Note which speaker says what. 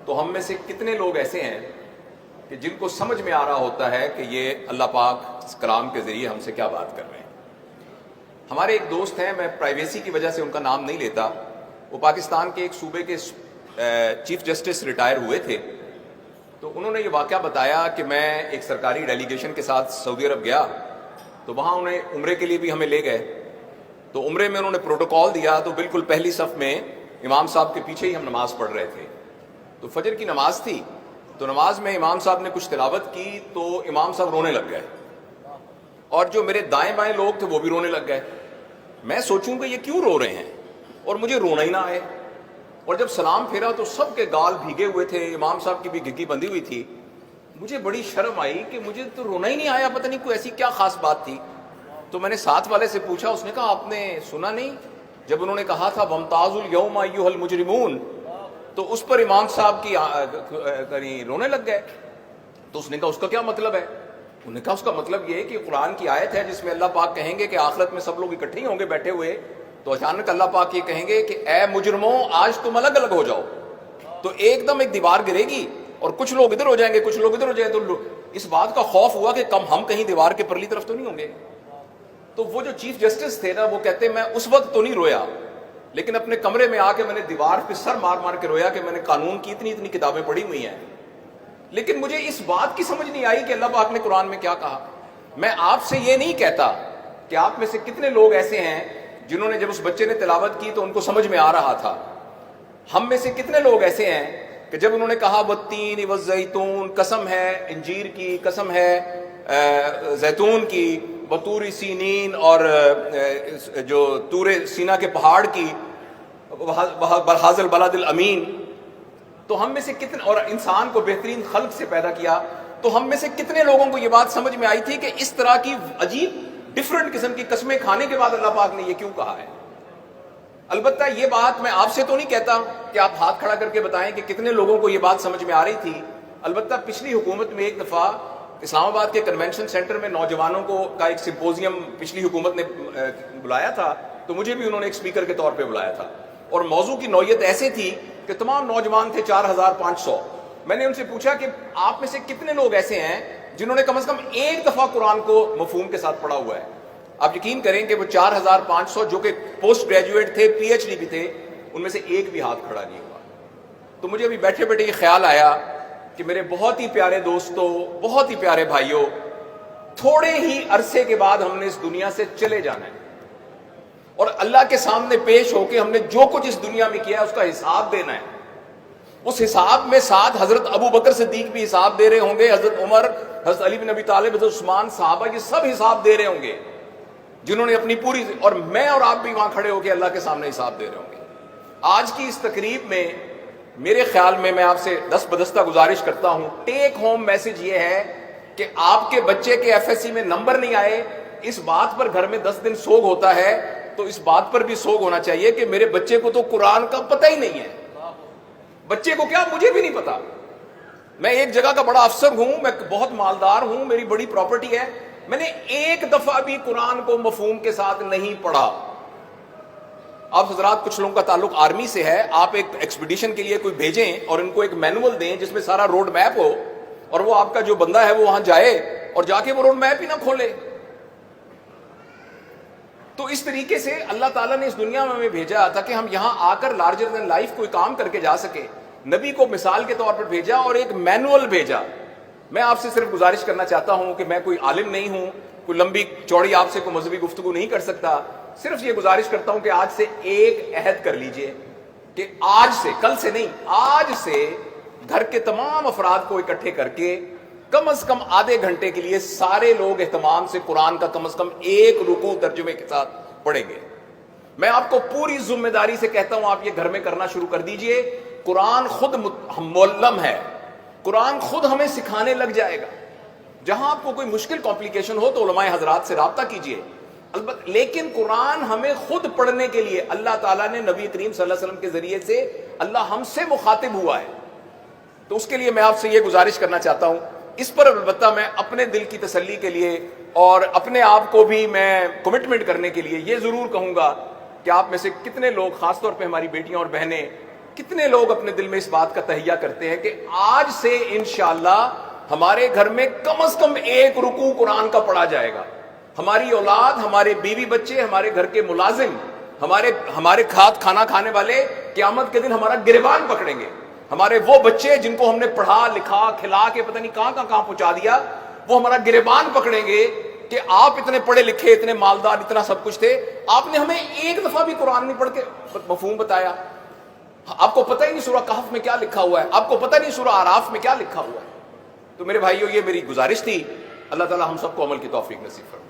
Speaker 1: تو ہم میں سے کتنے لوگ ایسے ہیں کہ جن کو سمجھ میں آ رہا ہوتا ہے کہ یہ اللہ پاک اس کلام کے ذریعے ہم سے کیا بات کر رہے ہیں؟ ہمارے ایک دوست ہیں، میں پرائیویسی کی وجہ سے ان کا نام نہیں لیتا، وہ پاکستان کے ایک صوبے کے چیف جسٹس ریٹائر ہوئے تھے، تو انہوں نے یہ واقعہ بتایا کہ میں ایک سرکاری ڈیلیگیشن کے ساتھ سعودی عرب گیا، تو وہاں انہیں عمرے کے لیے بھی ہمیں لے گئے، تو عمرے میں انہوں نے پروٹوکال دیا، تو بالکل پہلی صف میں امام صاحب کے پیچھے ہی ہم نماز پڑھ رہے تھے، تو فجر کی نماز تھی، تو نماز میں امام صاحب نے کچھ تلاوت کی تو امام صاحب رونے لگ گئے، اور جو میرے دائیں بائیں لوگ تھے وہ بھی رونے لگ گئے۔ میں سوچوں کہ یہ کیوں رو رہے ہیں، اور مجھے رونا ہی نہ آئے، اور جب سلام پھیرا تو سب کے گال بھیگے ہوئے تھے، امام صاحب کی بھی گھگی بندھی ہوئی تھی، مجھے بڑی شرم آئی کہ مجھے تو رونا ہی نہیں آیا، پتہ نہیں کوئی ایسی کیا خاص بات تھی۔ تو میں نے ساتھ والے سے پوچھا، اس نے کہا آپ نے سنا نہیں جب انہوں نے کہا تھا وَامْتَازُوا الْيَوْمَ أَيُّهَا الْمُجْرِمُونَ، تو اس پر امام صاحب کی رونے لگ گئے۔ تو اس نے کہا اس کا کیا مطلب ہے؟ انہوں نے کہا اس کا مطلب یہ ہے کہ قرآن کی آیت ہے جس میں اللہ پاک کہیں گے کہ آخرت میں سب لوگ اکٹھے ہی ہوں گے بیٹھے ہوئے، تو اچانک اللہ پاک یہ کہیں گے کہ اے مجرموں آج تم الگ الگ ہو جاؤ، تو ایک دم ایک دیوار گرے گی اور کچھ لوگ ادھر ہو جائیں گے، کچھ لوگ ادھر ہو جائیں گے، تو اس بات کا خوف ہوا کہ ہم کہیں دیوار کے پرلی طرف تو نہیں ہوں گے۔ تو وہ جو چیف جسٹس تھے نا، وہ کہتے میں اس وقت تو نہیں رویا، لیکن اپنے کمرے میں آ کے میں نے دیوار پہ سر مار مار کے رویا کہ میں نے قانون کی اتنی کتابیں پڑھی ہوئی ہیں، لیکن مجھے اس بات کی سمجھ نہیں آئی کہ اللہ پاک نے قرآن میں کیا کہا۔ میں آپ سے یہ نہیں کہتا کہ آپ میں سے کتنے لوگ ایسے ہیں جنہوں نے جب اس بچے نے تلاوت کی تو ان کو سمجھ میں آ رہا تھا، ہم میں سے کتنے لوگ ایسے ہیں کہ جب انہوں نے کہا والتین والزیتون، قسم ہے انجیر کی، قسم ہے زیتون کی، وطور سینین، اور جو طور سینا کے پہاڑ کی، بہذا البلد الامین، تو ہم میں سے کتنے، اور انسان کو بہترین خلق سے پیدا کیا، تو ہم میں سے کتنے لوگوں کو یہ بات سمجھ میں آئی تھی کہ اس طرح کی عجیب ڈیفرنٹ قسم کی قسمیں کھانے کے بعد اللہ پاک نے یہ کیوں کہا ہے؟ البتہ یہ بات میں آپ سے تو نہیں کہتا کہ آپ ہاتھ کھڑا کر کے بتائیں کہ کتنے لوگوں کو یہ بات سمجھ میں آ رہی تھی۔ البتہ پچھلی حکومت میں ایک دفعہ اسلام آباد کے کنونشن سینٹر میں نوجوانوں کا ایک سمپوزیم پچھلی حکومت نے بلایا تھا، تو مجھے بھی انہوں نے ایک اسپیکر کے طور پہ بلایا تھا، اور موضوع کی نوعیت ایسے تھی کہ تمام نوجوان تھے 4500۔ میں نے ان سے پوچھا کہ آپ میں سے کتنے لوگ ایسے ہیں جنہوں نے کم از کم ایک دفعہ قرآن کو مفہوم کے ساتھ پڑھا ہوا ہے؟ آپ یقین کریں کہ وہ 4500 جو کہ پوسٹ گریجویٹ تھے، پی ایچ ڈی بھی تھے، ان میں سے ایک بھی ہاتھ کھڑا نہیں ہوا۔ تو مجھے ابھی بیٹھے بیٹھے یہ خیال آیا کہ میرے بہت ہی پیارے دوستوں، بہت ہی پیارے بھائیوں، تھوڑے ہی عرصے کے بعد ہم نے اس دنیا سے چلے جانا ہے، اور اللہ کے سامنے پیش ہو کے ہم نے جو کچھ اس دنیا میں کیا ہے اس کا حساب دینا ہے۔ اس حساب میں ساتھ حضرت ابو بکر صدیق بھی حساب دے رہے ہوں گے، حضرت عمر، حضرت علی بن ابی طالب، حضرت عثمان، صحابہ، یہ سب حساب دے رہے ہوں گے جنہوں نے اپنی پوری، اور میں اور آپ بھی وہاں کھڑے ہو کے اللہ کے سامنے حساب دے رہے ہوں گے۔ آج کی اس تقریب میں میرے خیال میں آپ سے دست بدستہ گزارش کرتا ہوں، ٹیک ہوم میسج یہ ہے کہ آپ کے بچے کے ایف ایس سی میں نمبر نہیں آئے، اس بات پر گھر میں 10 دن سوگ ہوتا ہے، تو اس بات پر بھی سوگ ہونا چاہیے کہ میرے بچے کو تو قرآن کا پتہ ہی نہیں ہے۔ بچے کو کیا، مجھے بھی نہیں پتا۔ میں ایک جگہ کا بڑا افسر ہوں، میں بہت مالدار ہوں، میری بڑی پراپرٹی ہے، میں نے ایک دفعہ بھی قرآن کو مفہوم کے ساتھ نہیں پڑھا۔ آپ حضرات کچھ لوگوں کا تعلق آرمی سے ہے، آپ ایک ایکسپیڈیشن کے لیے کوئی بھیجیں اور ان کو ایک مینول دیں جس میں سارا روڈ میپ ہو، اور وہ آپ کا جو بندہ ہے وہ وہاں جائے اور جا کے وہ روڈ میپ ہی نہ کھولے۔ تو اس طریقے سے اللہ تعالیٰ نے اس دنیا میں ہمیں بھیجا تھا کہ ہم یہاں آ کر لارجر دین لائف کوئی کام کر کے جا سکے۔ نبی کو مثال کے طور پر بھیجا اور ایک مینول بھیجا۔ میں آپ سے صرف گزارش کرنا چاہتا ہوں کہ میں کوئی عالم نہیں ہوں، کوئی لمبی چوڑی آپ سے کوئی مذہبی گفتگو نہیں کر سکتا، صرف یہ گزارش کرتا ہوں کہ آج سے ایک عہد کر لیجئے کہ آج سے، کل سے نہیں، آج سے گھر کے تمام افراد کو اکٹھے کر کے کم از کم آدھے گھنٹے کے لیے سارے لوگ اہتمام سے قرآن کا کم از کم ایک رکوع ترجمے کے ساتھ پڑھیں گے۔ میں آپ کو پوری ذمہ داری سے کہتا ہوں، آپ یہ گھر میں کرنا شروع کر دیجئے۔ قرآن خود معلم ہے، قرآن خود ہمیں سکھانے لگ جائے گا۔ جہاں آپ کو کوئی مشکل کمپلیکیشن ہو تو علماء حضرات سے رابطہ کیجئے، البتہ لیکن قرآن ہمیں خود پڑھنے کے لیے اللہ تعالیٰ نے نبی کریم صلی اللہ علیہ وسلم کے ذریعے سے اللہ ہم سے مخاطب ہوا ہے، تو اس کے لیے میں آپ سے یہ گزارش کرنا چاہتا ہوں۔ اس پر البتہ میں اپنے دل کی تسلی کے لیے اور اپنے آپ کو بھی میں کمٹمنٹ کرنے کے لیے یہ ضرور کہوں گا کہ آپ میں سے کتنے لوگ، خاص طور پہ ہماری بیٹیاں اور بہنیں، کتنے لوگ اپنے دل میں اس بات کا تہیہ کرتے ہیں کہ آج سے انشاءاللہ ہمارے گھر میں کم از کم ایک رکوع قرآن کا پڑھا جائے گا. ہماری اولاد، ہمارے بیوی بچے، ہمارے گھر کے ملازم، ہمارے کھانا کھانے والے قیامت کے دن ہمارا گریبان پکڑیں گے. ہمارے وہ بچے جن کو ہم نے پڑھا لکھا کھلا کے پتہ نہیں کہاں پہنچا دیا، وہ ہمارا گریبان پکڑیں گے کہ آپ اتنے پڑھے لکھے، اتنے مالدار، اتنا سب کچھ تھے، آپ نے ہمیں ایک دفعہ بھی قرآن نہیں پڑھ کے مفہوم بتایا. آپ کو پتہ ہی نہیں سورہ کہف میں کیا لکھا ہوا ہے، آپ کو پتہ نہیں سورہ اعراف میں کیا لکھا ہوا ہے. تو میرے بھائیو، یہ میری گزارش تھی. اللہ تعالی ہم سب کو عمل کی توفیق نصیب فرمائے.